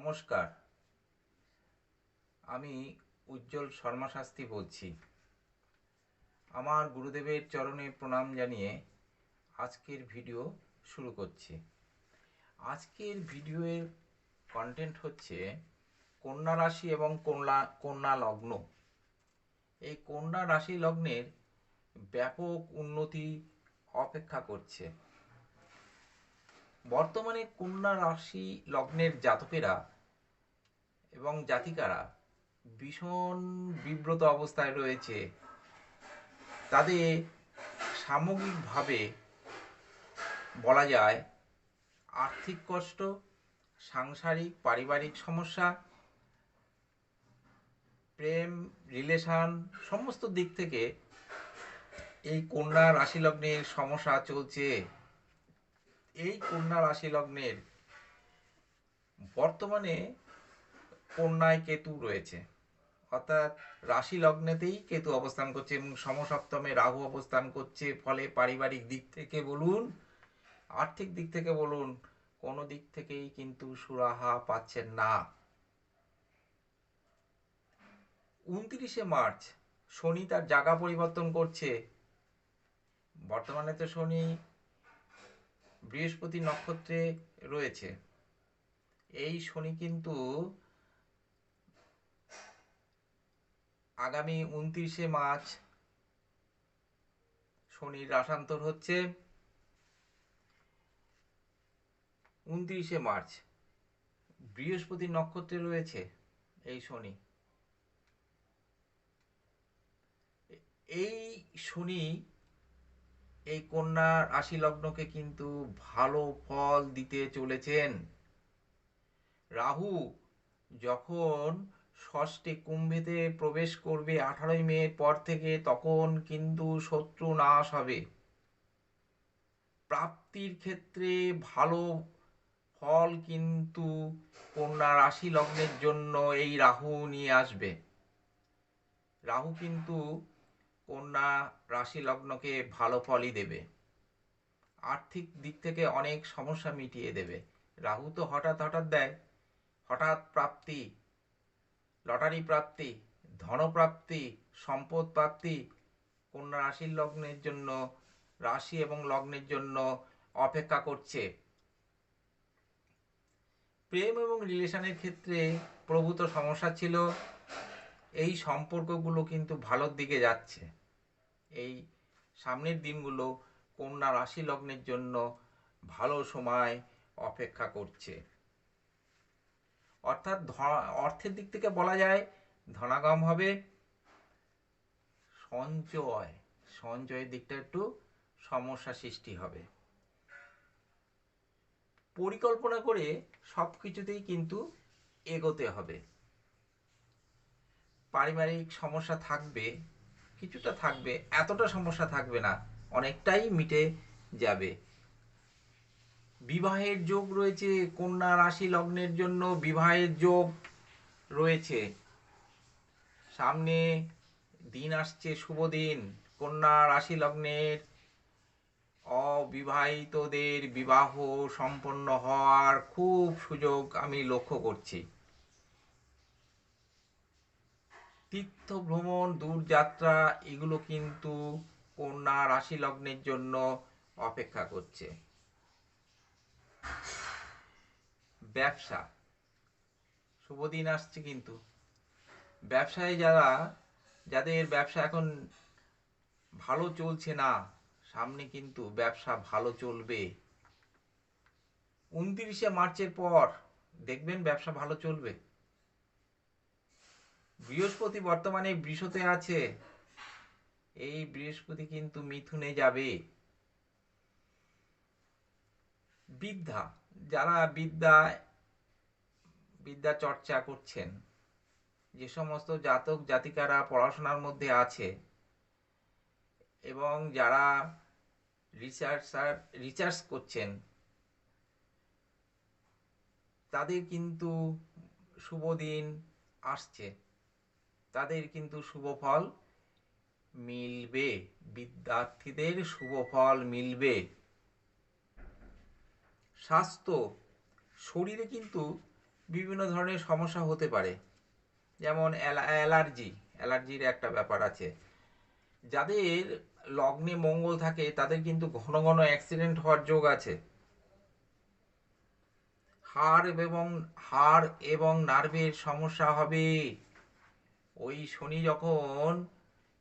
নমস্কার, আমি উজ্জ্বল শর্মা শাস্ত্রী বলছি। আমার গুরুদেবের চরণে প্রণাম জানিয়ে আজকের ভিডিও শুরু করছি। আজকের ভিডিওর কন্টেন্ট হচ্ছে কন্যা রাশি এবং কন্যা লগ্ন। এই কন্যা রাশি লগ্নের ব্যাপক উন্নতি অপেক্ষা করছে। বর্তমানে কন্যা রাশি লগ্নের জাতকেরা এবং জাতিকারা ভীষণ বিব্রত অবস্থায় রয়েছে। তাদের সামগ্রিকভাবে বলা যায় আর্থিক কষ্ট, সাংসারিক পারিবারিক সমস্যা, প্রেম, রিলেশন সমস্ত দিক থেকে এই কন্যা রাশি লগ্নের সমস্যা চলছে। এই কন্যা রাশি লগ্নের বর্তমানে কন্যায় কেতু রয়েছে, অর্থাৎ রাশি লগ্নেতেই কেতু অবস্থান করছে এবং সমসপ্তমে রাহু অবস্থান করছে। ফলে পারিবারিক দিক থেকে বলুন, আর্থিক দিক থেকে বলুন, কোনো দিক থেকেই কিন্তু সুরাহা পাচ্ছেন না। 29শে মার্চ শনি তার জায়গা পরিবর্তন করছে। বর্তমানে তো শনি বৃহস্পতি নক্ষত্রে রয়েছে। এই শনি কিন্তু আগামী 29শে মার্চ শনির রাশান্তর হচ্ছে। 29শে মার্চ বৃহস্পতি নক্ষত্রে রয়েছে এই শনি। এই শনি এই কন্যা রাশি লগ্নকে কিন্তু ভালো ফল দিতে চলেছেন। রাহু যখন ষষ্ঠে কুম্ভেতে প্রবেশ করবে 18ই মে পর থেকে, তখন কিন্তু শত্রু নাশ হবে। প্রাপ্তির ক্ষেত্রে ভালো ফল কিন্তু কন্যা রাশি লগ্নের জন্য এই রাহু নিয়ে আসবে। রাহু কিন্তু কন্যা রাশি লগ্নকে ভালো ফলই দেবে। আর্থিক দিক থেকে অনেক সমস্যা মিটিয়ে দেবে। রাহু তো হঠাৎ হঠাৎ দেয়, হঠাৎ প্রাপ্তি, লটারি প্রাপ্তি, ধনপ্রাপ্তি, সম্পদ প্রাপ্তি কন্যা রাশির লগ্নের জন্য, রাশি এবং লগ্নের জন্য অপেক্ষা করছে। প্রেম এবং রিলেশনের ক্ষেত্রে প্রভূত সমস্যা ছিল, এই সম্পর্কগুলো কিন্তু ভালোর দিকে যাচ্ছে। এই সামনের দিনগুলো কন্যা রাশি লগ্নের জন্য ভালো সময় অপেক্ষা করছে। অর্থাৎ অর্থের দিক থেকে বলা যায় ধনাগম হবে। সঞ্চয়ের দিকটা একটু সমস্যা সৃষ্টি হবে। পরিকল্পনা করে সব কিছুতেই কিন্তু এগোতে হবে। পারিবারিক সমস্যা থাকবে, কিছুটা থাকবে, এতটা সমস্যা থাকবে না, অনেকটাই মিটে যাবে। বিবাহের যোগ রয়েছে কন্যা রাশি লগ্নের জন্য, বিবাহের যোগ রয়েছে। সামনে দিন আসছে, শুভ দিন। কন্যা রাশি লগ্নের অবিবাহিতদের বিবাহ সম্পন্ন হওয়ার খুব সুযোগ আমি লক্ষ্য করছি। তীর্থ ভ্রমণ, দূরযাত্রা এগুলো কিন্তু কন্যা রাশি লগ্নের জন্য অপেক্ষা করছে। ব্যবসা, শুভ দিন আসছে কিন্তু ব্যবসায় যাদের ব্যবসা এখন ভালো চলছে না, সামনে কিন্তু ব্যবসা ভালো চলবে। 29শে মার্চের পর দেখবেন ব্যবসা ভালো চলবে। বৃহস্পতি বর্তমানে বৃষতে আছে, এই বৃহস্পতি কিন্তু মিথুনে যাবে। বিদ্যা, যারা বিদ্যা চর্চা করছেন, যে সমস্ত জাতক জাতিকারা পড়াশোনার মধ্যে আছে এবং যারা রিসার্চ করছেন, তাদের কিন্তু শুভ দিন আসছে, তাদের কিন্তু শুভ ফল মিলবে, বিদ্যার্থীদের শুভ ফল মিলবে। স্বাস্থ্য, শরীরে কিন্তু বিভিন্ন ধরনের সমস্যা হতে পারে, যেমন অ্যালার্জির একটা ব্যাপার আছে। যাদের লগ্নে মঙ্গল থাকে তাদের কিন্তু ঘন ঘন অ্যাক্সিডেন্ট হওয়ার যোগ আছে। হাড় এবং নার্ভের সমস্যা হবে। ওই শনি যখন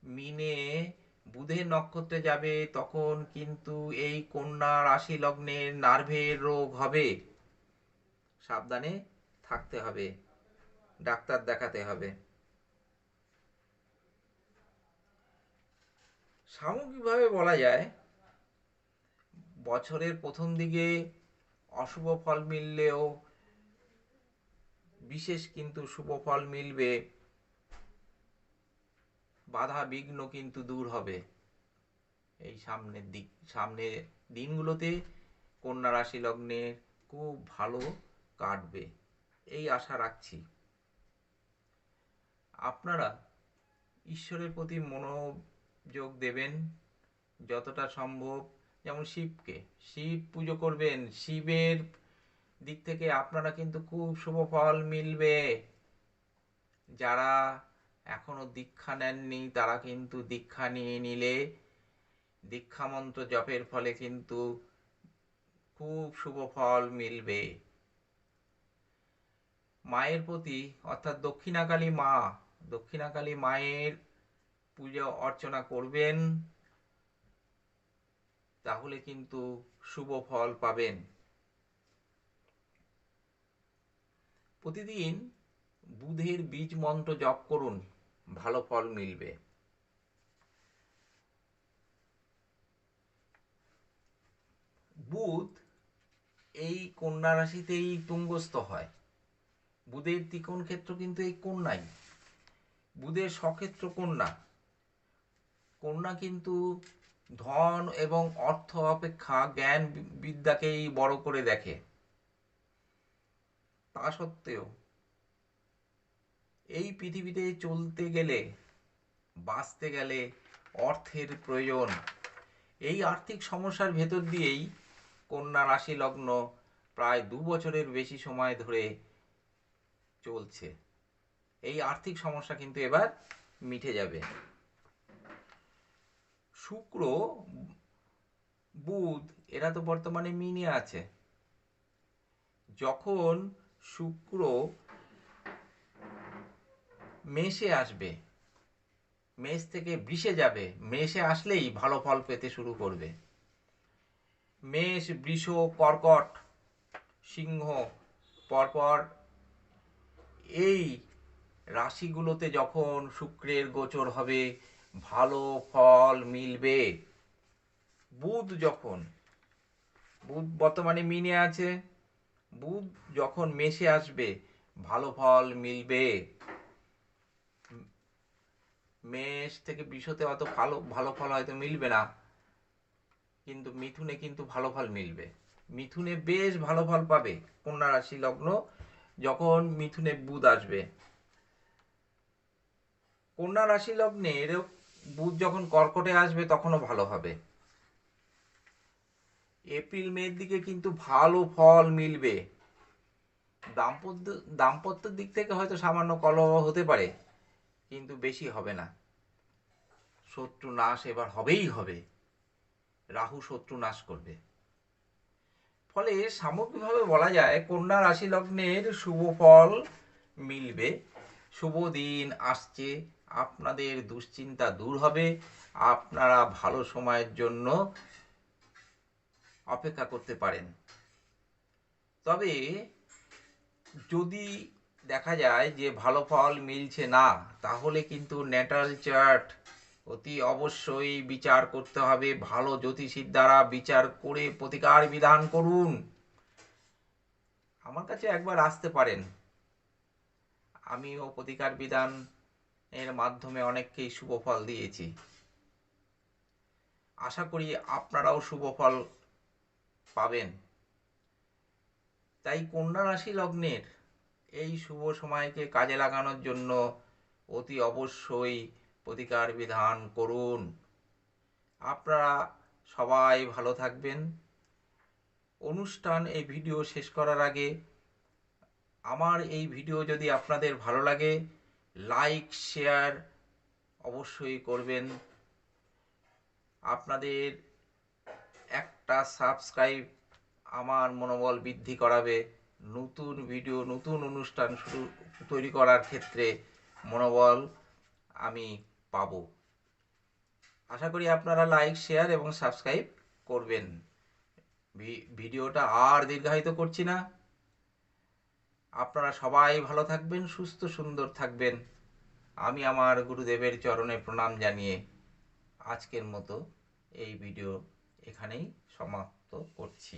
মিনে বুধের নক্ষত্রে যাবে তখন কিন্তু এই কন্যা রাশি লগ্নের নার্ভের রোগ হবে। সাবধানে থাকতে হবে, ডাক্তার দেখাতে হবে। সামগ্রিকভাবে বলা যায় বছরের প্রথম দিকে অশুভ ফল মিললেও বিশেষ কিন্তু শুভ ফল মিলবে। বাধা বিঘ্ন কিন্তু দূর হবে এই সামনের দিনগুলোতে। কন্যা রাশি লগ্নে খুব ভালো কাটবে এই আশা রাখছি। আপনারা ঈশ্বরের প্রতি মনোযোগ দেবেন যতটা সম্ভব। যেমন শিব পুজো করবেন, শিবের দিক থেকে আপনারা কিন্তু খুব শুভ ফল মিলবে। যারা এখনো দীক্ষা নেননি তারা কিন্তু দীক্ষা নিয়ে নিলে দীক্ষা মন্ত্র জপের ফলে কিন্তু খুব শুভ ফল মিলবে। মায়ের প্রতি অর্থাৎ দক্ষিণাকালী মায়ের পূজা অর্চনা করবেন, তাহলে কিন্তু শুভ ফল পাবেন। প্রতিদিন বুধের বীজ মন্ত্র জপ করুন, ভালো ফল মিলবে। বুধ এই কন্যা রাশিতেই তুঙ্গস্থ হয়। বুধের ত্রিকোণ ক্ষেত্র কিন্তু এই কন্যাই, বুধের স্বক্ষেত্র কন্যা। কন্যা কিন্তু ধন এবং অর্থ অপেক্ষা জ্ঞান বিদ্যাকেই বড় করে দেখে। তা সত্ত্বেও এই পৃথিবীতে চলতে গেলে, বাঁচতে গেলে অর্থের প্রয়োজন। এই আর্থিক সমস্যার ভেতর দিয়েই কন্যা রাশি লগ্ন প্রায় 2 বছরের বেশি সময় ধরে চলছে। এই আর্থিক সমস্যা কিন্তু এবার মিটে যাবে। শুক্র, বুধ এরা তো বর্তমানে মিনে আছে। যখন শুক্র মেষে আসবে, মেষ থেকে বৃষে যাবে, মেষে আসলেই ভালো ফল পেতে শুরু করবে। মেষ, বৃষ, কর্কট, সিংহ পরপর এই রাশিগুলোতে যখন শুক্রের গোচর হবে ভালো ফল মিলবে। বুধ বর্তমানে মিনে আছে, বুধ যখন মেষে আসবে ভালো ফল মিলবে। মেষ থেকে বৃষতে অত ভালো ফল হয়তো মিলবে না, কিন্তু মিথুনে কিন্তু ভালো ফল মিলবে। মিথুনে বেশ ভালো ফল পাবে কন্যা রাশি লগ্ন যখন মিথুনে বুধ আসবে। কন্যা রাশি লগ্নের বুধ যখন কর্কটে আসবে তখনও ভালো হবে। এপ্রিল মের দিকে কিন্তু ভালো ফল মিলবে। দাম্পত্যের দিক থেকে হয়তো সামান্য কলহ হতে পারে, কিন্তু বেশি হবে না। শত্রু নাশ এবার হবেই হবে, রাহু শত্রু নাশ করবে। ফলে সামগ্রিকভাবে বলা যায় কন্যা রাশি লগ্নের শুভ ফল মিলবে। শুভ দিন আসছে, আপনাদের দুশ্চিন্তা দূর হবে। আপনারা ভালো সময়ের জন্য অপেক্ষা করতে পারেন। তবে যদি দেখা যায় যে ভালো ফল মিলছে না, তাহলে কিন্তু ন্যাটাল চার্ট অতি অবশ্যই বিচার করতে হবে। ভালো জ্যোতিষীর দ্বারা বিচার করে প্রতিকার বিধান করুন। আমার কাছে একবার আসতে পারেন, আমিও প্রতিকার বিধান এর মাধ্যমে অনেককেই শুভ ফল দিয়েছি। আশা করি আপনারাও শুভ ফল পাবেন। তাই কন্যা রাশি লগ্নের এই শুভ সময়কে কাজে লাগানোর জন্য অতি অবশ্যই প্রতিকার বিধান করুন। আপনারা সবাই ভালো থাকবেন। এই ভিডিও শেষ করার আগে আমার এই ভিডিও যদি আপনাদের ভালো লাগে, লাইক শেয়ার অবশ্যই করবেন। আপনাদের একটা সাবস্ক্রাইব আমার মনোবল বৃদ্ধি করাবে, নতুন ভিডিও নতুন অনুষ্ঠান তৈরি করার ক্ষেত্রে মনোবল আমি পাবো। আশা করি আপনারা লাইক শেয়ার এবং সাবস্ক্রাইব করবেন। ভিডিওটা আর দীর্ঘায়িত করছি না। আপনারা সবাই ভালো থাকবেন, সুস্থ সুন্দর থাকবেন। আমি আমার গুরুদেবের চরণে প্রণাম জানিয়ে আজকের মতো এই ভিডিও এখানেই সমাপ্ত করছি।